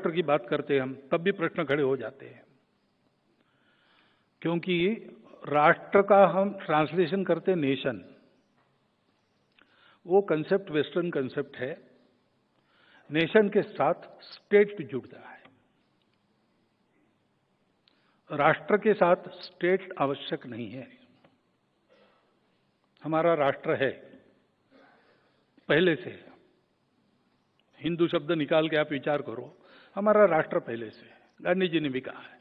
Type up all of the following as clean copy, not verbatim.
राष्ट्र की बात करते हैं हम, तब भी प्रश्न खड़े हो जाते हैं, क्योंकि राष्ट्र का हम ट्रांसलेशन करते नेशन, वो कंसेप्ट वेस्टर्न कंसेप्ट है। नेशन के साथ स्टेट जुड़ता है, राष्ट्र के साथ स्टेट आवश्यक नहीं है। हमारा राष्ट्र है, पहले से है। हिंदू शब्द निकाल के आप विचार करो, हमारा राष्ट्र पहले से है, गांधी जी ने भी कहा है।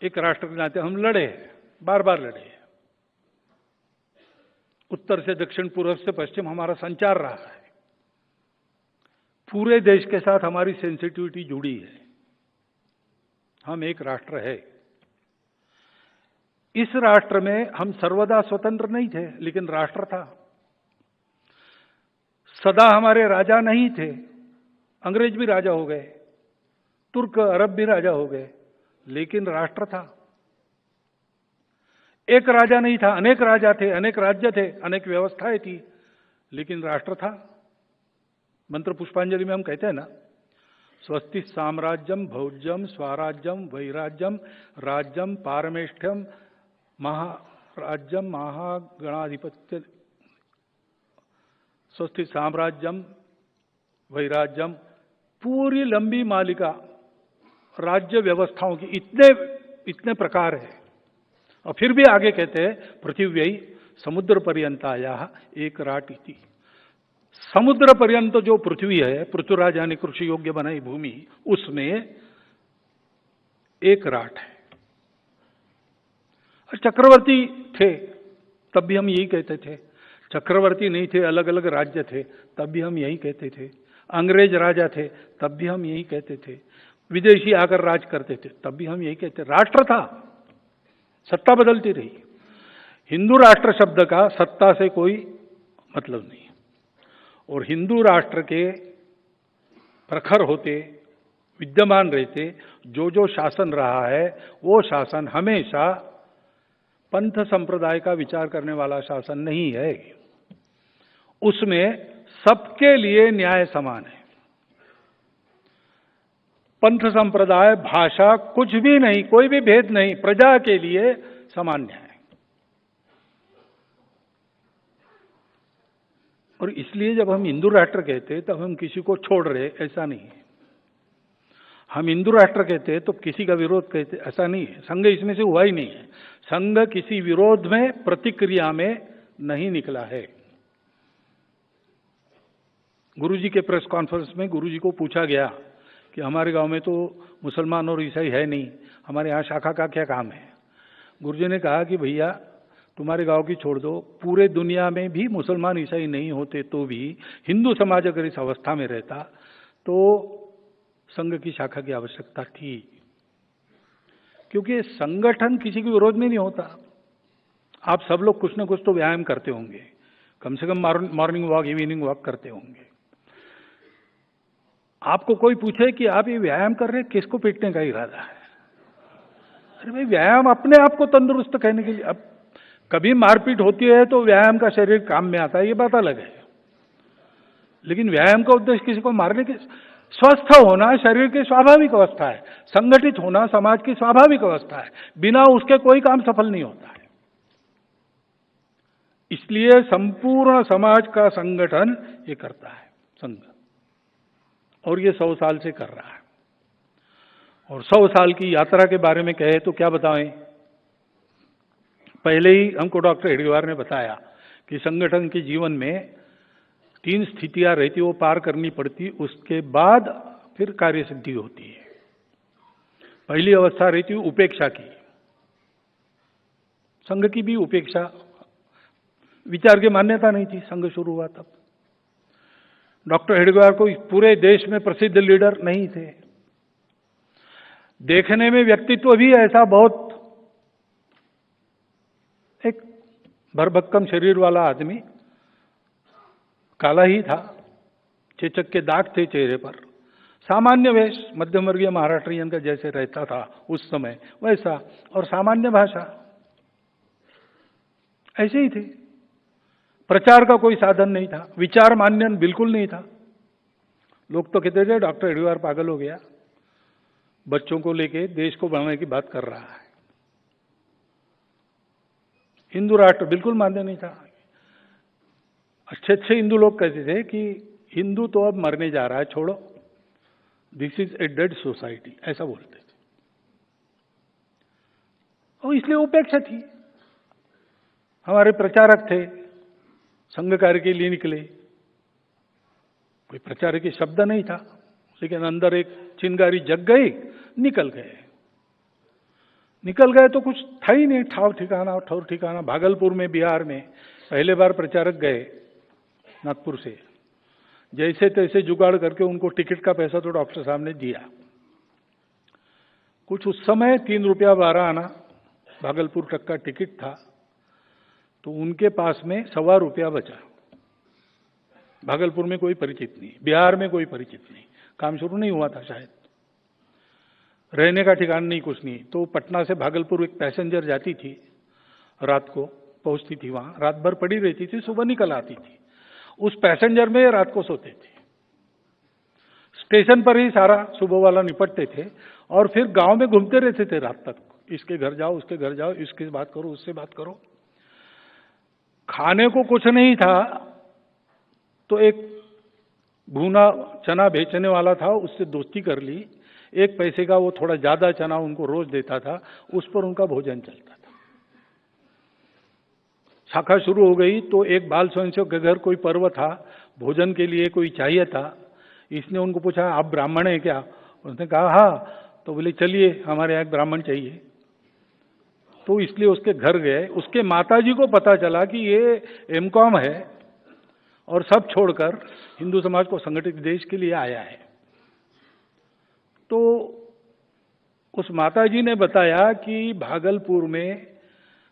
एक राष्ट्र के नाते हम लड़े, बार बार लड़े, उत्तर से दक्षिण, पूर्व से पश्चिम हमारा संचार रहा है। पूरे देश के साथ हमारी सेंसिटिविटी जुड़ी है, हम एक राष्ट्र है। इस राष्ट्र में हम सर्वदा स्वतंत्र नहीं थे, लेकिन राष्ट्र था। सदा हमारे राजा नहीं थे, अंग्रेज भी राजा हो गए, तुर्क अरब भी राजा हो गए, लेकिन राष्ट्र था। एक राजा नहीं था, अनेक राजा थे, अनेक राज्य थे, अनेक व्यवस्थाएं थी, लेकिन राष्ट्र था। मंत्र पुष्पांजलि में हम कहते हैं ना, स्वस्ति साम्राज्यम भौज्यम स्वराज्यम वैराज्यम राज्यम पारमेष्ठ्यम महाराज्यम महागणाधिपत्य। स्वस्ति साम्राज्यम वैराज्यम, पूरी लंबी मालिका राज्य व्यवस्थाओं की, इतने प्रकार है। और फिर भी आगे कहते हैं पृथिव्यै समुद्र पर्यंताया एक राट इति। समुद्र पर्यंत जो पृथ्वी है, पृथ्वीराज यानी कृषि योग्य बनाई भूमि, उसमें एक राट है। और चक्रवर्ती थे, तब भी हम यही कहते थे। चक्रवर्ती नहीं थे, अलग अलग राज्य थे, तब भी हम यही कहते थे। अंग्रेज राजा थे, तब भी हम यही कहते थे। विदेशी आकर राज करते थे, तब भी हम यही कहते। राष्ट्र था, सत्ता बदलती रही। हिंदू राष्ट्र शब्द का सत्ता से कोई मतलब नहीं, और हिंदू राष्ट्र के प्रखर होते, विद्यमान रहते, जो शासन रहा है, वो शासन हमेशा पंथ संप्रदाय का विचार करने वाला शासन नहीं है। उसमें सबके लिए न्याय समान है। पंथ संप्रदाय, भाषा, कुछ भी नहीं, कोई भी भेद नहीं, प्रजा के लिए समान न्याय। और इसलिए जब हम हिंदू राष्ट्र कहते तब हम किसी को छोड़ रहे, ऐसा नहीं है। हम हिंदू राष्ट्र कहते तो किसी का विरोध कहते, ऐसा नहीं है। संघ इसमें से हुआ ही नहीं है। संघ किसी विरोध में, प्रतिक्रिया में नहीं निकला है। गुरुजी के प्रेस कॉन्फ्रेंस में गुरुजी को पूछा गया कि हमारे गांव में तो मुसलमान और ईसाई है नहीं, हमारे यहाँ शाखा का क्या काम है। गुरुजी ने कहा कि भैया तुम्हारे गांव की छोड़ दो, पूरे दुनिया में भी मुसलमान ईसाई नहीं होते तो भी हिंदू समाज अगर इस अवस्था में रहता तो संघ की शाखा की आवश्यकता थी, क्योंकि संगठन किसी के विरोध में नहीं होता। आप सब लोग कुछ ना कुछ तो व्यायाम करते होंगे, कम से कम मॉर्निंग वॉक, इवनिंग वॉक करते होंगे। आपको कोई पूछे कि आप ये व्यायाम कर रहे हैं, किसको पीटने का इरादा है? अरे भाई, व्यायाम अपने आप को तंदुरुस्त कहने के लिए। अब कभी मारपीट होती है तो व्यायाम का शरीर काम में आता है, ये बात अलग है, लेकिन व्यायाम का उद्देश्य किसी को मारने के। स्वस्थ होना शरीर की स्वाभाविक अवस्था है, संगठित होना समाज की स्वाभाविक अवस्था है, बिना उसके कोई काम सफल नहीं होता है। इसलिए संपूर्ण समाज का संगठन ये करता है संघ, और ये 100 साल से कर रहा है। और 100 साल की यात्रा के बारे में कहे तो क्या बताएं। पहले ही हमको डॉक्टर हेडगेवार ने बताया कि संगठन के जीवन में 3 स्थितियां रहती, वो पार करनी पड़ती, उसके बाद फिर कार्य सिद्धि होती है। पहली अवस्था रहती है उपेक्षा की। संघ की भी उपेक्षा, विचार की मान्यता नहीं थी संघ शुरू हुआ तब। डॉक्टर हेडगेवार को पूरे देश में प्रसिद्ध लीडर नहीं थे। देखने में व्यक्तित्व भी ऐसा बहुत एक भरभक्कम शरीर वाला आदमी, काला ही था, चेचक के दाग थे चेहरे पर, सामान्य वेश, मध्यम वर्गीय महाराष्ट्रियन का जैसे रहता था उस समय वैसा, और सामान्य भाषा, ऐसे ही थे। प्रचार का कोई साधन नहीं था, विचार मान्यन बिल्कुल नहीं था। लोग तो कहते थे डॉक्टर एडवार पागल हो गया, बच्चों को लेके देश को बढ़ाने की बात कर रहा है। हिंदू राष्ट्र बिल्कुल मान्य नहीं था। अच्छे अच्छे हिंदू लोग कहते थे कि हिंदू तो अब मरने जा रहा है, छोड़ो, this is a dead society, ऐसा बोलते थे। और इसलिए उपेक्षा थी। हमारे प्रचारक थे, संघ कार्य के लिए निकले, कोई प्रचारक के शब्द नहीं था, लेकिन अंदर एक चिंगारी जग गई, निकल गए तो कुछ था ही नहीं, ठौर ठिकाना। भागलपुर में, बिहार में पहले बार प्रचारक गए नागपुर से, जैसे तैसे जुगाड़ करके उनको टिकट का पैसा तो डॉक्टर साहब ने दिया। कुछ उस समय 3 रुपया 12 आना भागलपुर तक का टिकट था, तो उनके पास में 1.25 रुपया बचा। भागलपुर में कोई परिचित नहीं, बिहार में कोई परिचित नहीं, काम शुरू नहीं हुआ था शायद, रहने का ठिकाना नहीं, कुछ नहीं। तो पटना से भागलपुर एक पैसेंजर जाती थी, रात को पहुंचती थी वहां, रात भर पड़ी रहती थी, सुबह निकल आती थी। उस पैसेंजर में रात को सोते थे। स्टेशन पर ही सारा सुबह वाला निपटते थे और फिर गांव में घूमते रहते थे रात तक, इसके घर जाओ, उसके घर जाओ, इसकी बात करो, उससे बात करो। खाने को कुछ नहीं था तो एक भुना चना बेचने वाला था, उससे दोस्ती कर ली। 1 पैसे का वो थोड़ा ज्यादा चना उनको रोज देता था, उस पर उनका भोजन चलता था। शाखा शुरू हो गई तो एक बाल स्वयंसेवक के घर कोई पर्व था, भोजन के लिए कोई चाहिए था। इसने उनको पूछा, आप ब्राह्मण हैं क्या? उसने कहा हाँ। तो बोले चलिए, हमारे यहाँ एक ब्राह्मण चाहिए। तो इसलिए उसके घर गए। उसके माताजी को पता चला कि ये एमकॉम है और सब छोड़कर हिंदू समाज को संगठित देश के लिए आया है। तो उस माताजी ने बताया कि भागलपुर में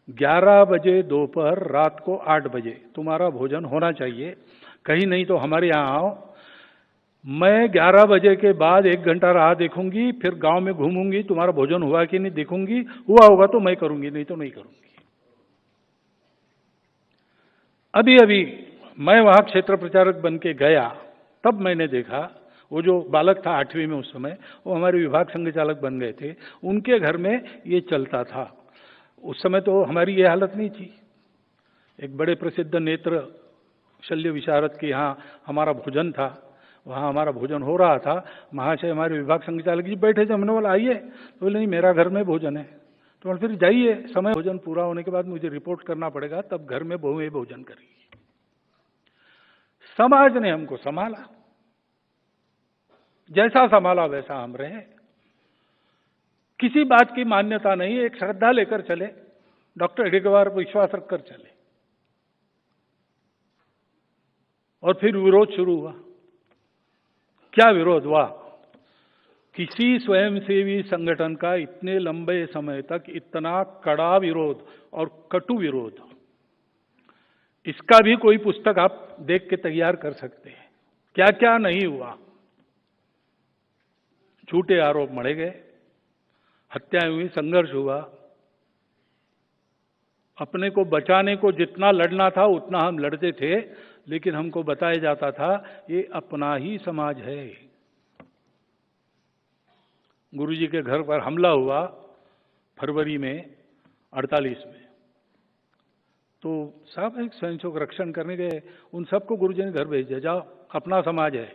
11 बजे दोपहर, रात को 8 बजे तुम्हारा भोजन होना चाहिए, कहीं नहीं तो हमारे यहाँ आओ। मैं 11 बजे के बाद 1 घंटा राह देखूंगी, फिर गांव में घूमूंगी, तुम्हारा भोजन हुआ कि नहीं देखूंगी, हुआ होगा तो मैं करूंगी, नहीं तो नहीं करूंगी। अभी अभी मैं वहां क्षेत्र प्रचारक बन के गया, तब मैंने देखा वो जो बालक था 8वीं में उस समय, वो हमारे विभाग संघ चालक बन गए थे, उनके घर में ये चलता था। उस समय तो हमारी ये हालत नहीं थी। एक बड़े प्रसिद्ध नेत्र शल्य विशारद के यहाँ हमारा भोजन था, वहाँ हमारा भोजन हो रहा था। महाशय हमारे विभाग संचालक जी बैठे थे, हमने बोला आइए, तो बोले नहीं मेरा घर में भोजन है। तो फिर जाइए, समय भोजन पूरा होने के बाद मुझे रिपोर्ट करना पड़ेगा, तब घर में बहुएं भोजन करेगी। समाज ने हमको संभाला, जैसा संभाला वैसा हम रहे, किसी बात की मान्यता नहीं, एक श्रद्धा लेकर चले, डॉक्टर एडवार पर विश्वास रखकर चले। और फिर विरोध शुरू हुआ। क्या विरोध हुआ? किसी स्वयंसेवी संगठन का इतने लंबे समय तक इतना कड़ा विरोध और कटु विरोध, इसका भी कोई पुस्तक आप देख के तैयार कर सकते हैं। क्या क्या नहीं हुआ। झूठे आरोप मढ़े गए, हत्याएं हुई, संघर्ष हुआ। अपने को बचाने को जितना लड़ना था उतना हम लड़ते थे, लेकिन हमको बताया जाता था ये अपना ही समाज है। गुरुजी के घर पर हमला हुआ फरवरी में 48 में, तो सब एक स्वयंसेवक रक्षण करने गए, उन सबको गुरुजी ने घर भेज दिया, जाओ अपना समाज है।